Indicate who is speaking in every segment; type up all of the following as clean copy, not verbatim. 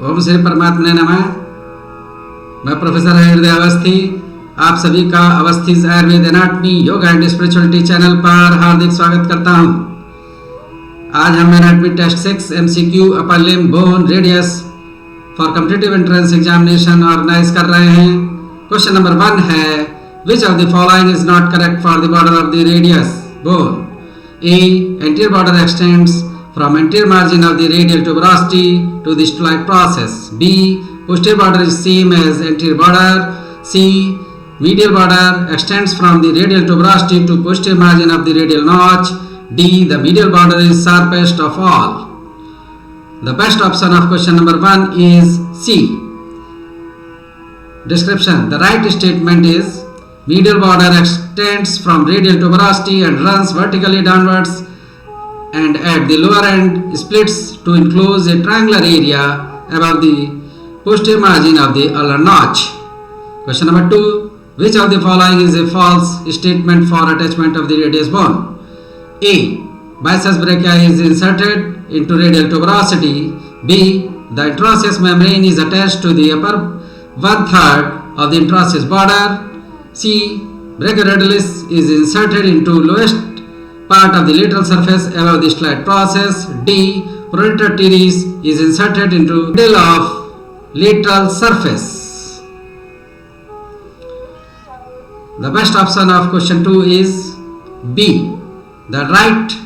Speaker 1: ओम श्री परमात्मने नमः। मैं प्रोफेसर हृदय अवस्थी आप सभी का Awasthi Ayurveda anatomy yoga and spirituality channel पर हार्दिक स्वागत करता हूं। आज हम anatomy test 6 MCQ upper limb bone radius for competitive entrance examination organise कर रहे हैं। क्वेश्चन नंबर 1 है, which of the following is not correct for the border of the radius bone? A. Anterior border extends from anterior margin of the radial tuberosity to the styloid process. B. Posterior border is same as anterior border. C. Medial border extends from the radial tuberosity to posterior margin of the radial notch. D. The medial border is sharpest of all. The best option of question number 1 is C. Description. The right statement is medial border extends from radial tuberosity and runs vertically downwards and at the lower end splits to enclose a triangular area above the posterior margin of the ulnar notch. Question number 2. Which of the following is a false statement for attachment of the radius bone? A. Biceps brachii is inserted into radial tuberosity. B. The interosseous membrane is attached to the upper 1/3 of the interosseous border. C. Brachioradialis is inserted into lowest part of the lateral surface above the styloid process. D. Proliter teres is inserted into middle of lateral surface. The best option of question 2 is B. The right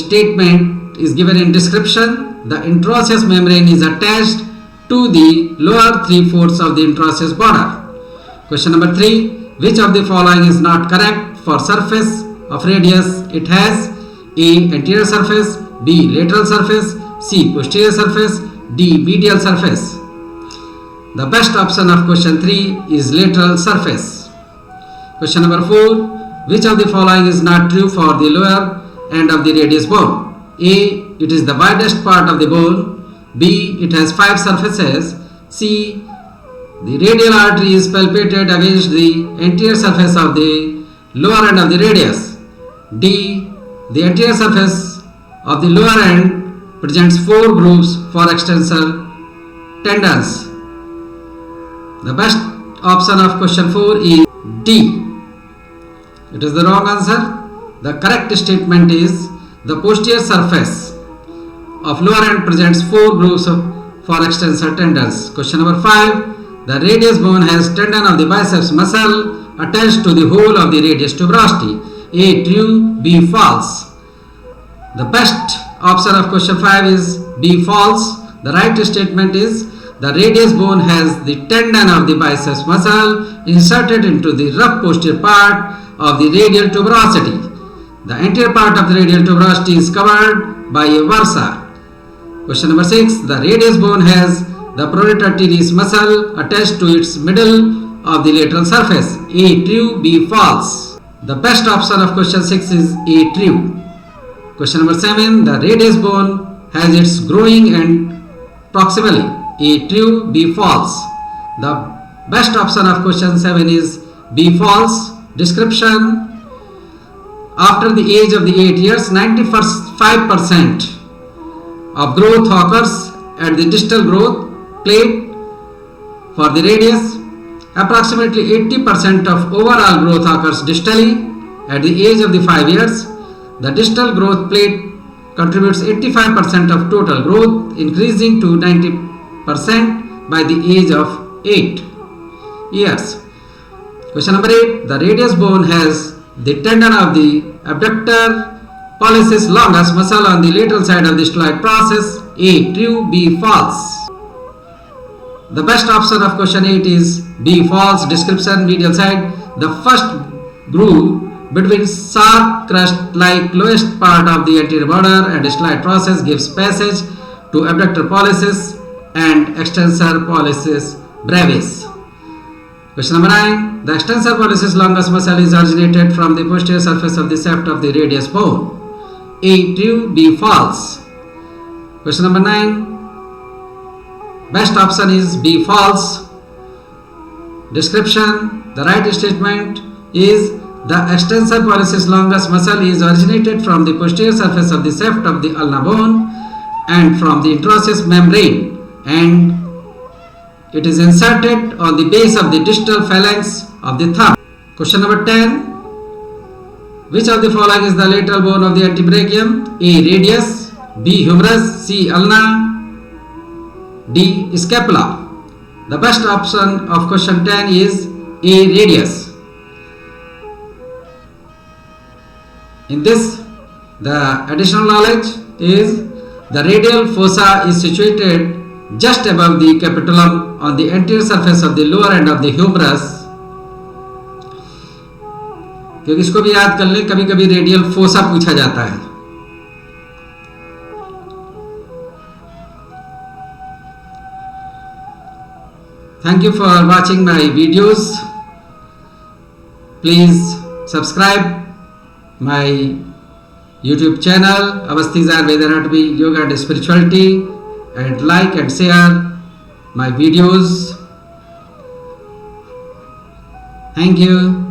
Speaker 1: statement is given in description. The interosseous membrane is attached to the lower 3/4 of the interosseous border. Question number 3. Which of the following is not correct for surface of radius? It has A. Anterior surface, B. Lateral surface, C. Posterior surface, D. Medial surface. The best option of question 3 is lateral surface. Question number 4. Which of the following is not true for the lower end of the radius bone? A. It is the widest part of the bone. B. It has 5 surfaces. C. The radial artery is palpated against the anterior surface of the lower end of the radius. D. The anterior surface of the lower end presents 4 grooves for extensor tendons. The best option of question 4 is D. It is the wrong answer. The correct statement is the posterior surface of lower end presents 4 grooves for extensor tendons. Question number 5. The radius bone has tendon of the biceps muscle attached to the whole of the radius tuberosity. A. True, B. False. The best option of question 5 is B. False. The right statement is the radius bone has the tendon of the biceps muscle inserted into the rough posterior part of the radial tuberosity. The anterior part of the radial tuberosity is covered by a bursa. Question number 6. The radius bone has the proliter teres muscle attached to its middle of the lateral surface. A. True, B. False. The best option of question 6 is A. True. Question number 7. The radius bone has its growing end proximally. A. True, B. False. The best option of question 7 is B. False. Description. After the age of the 8 years, 95% of growth occurs at the distal growth plate for the radius. Approximately 80% of overall growth occurs distally at the age of the 5 years. The distal growth plate contributes 85% of total growth, increasing to 90% by the age of 8 years. Question number 8. The radius bone has the tendon of the abductor pollicis longus muscle on the lateral side of the styloid process. A. True, B. False. The best option of question 8 is B. False. Description. Medial side. The first groove between sharp crust like lowest part of the anterior border and styloid process gives passage to abductor pollicis and extensor pollicis brevis. Question number 9. The extensor pollicis longus muscle is originated from the posterior surface of the shaft of the radius bone. A. True, B. False. Question number 9. Best option is B. False. Description. The right statement is the extensor pollicis longus muscle is originated from the posterior surface of the shaft of the ulnar bone and from the intraosseous membrane, and it is inserted on the base of the distal phalanx of the thumb. Question number 10. Which of the following is the lateral bone of the antebrachium? A. Radius, B. Humerus, C. Ulna, D. Scapula. The best option of question 10 is A. Radius. In this, the additional knowledge is the radial fossa is situated just above the capitulum on the anterior surface of the lower end of the humerus. क्योंकि इसको भी याद कर ले, कभी कभी radial fossa पूछा जाता है. Thank you for watching my videos. Please subscribe my YouTube channel Avasthis Ayurveda Anatomy, Yoga and Spirituality, and like and share my videos. Thank you.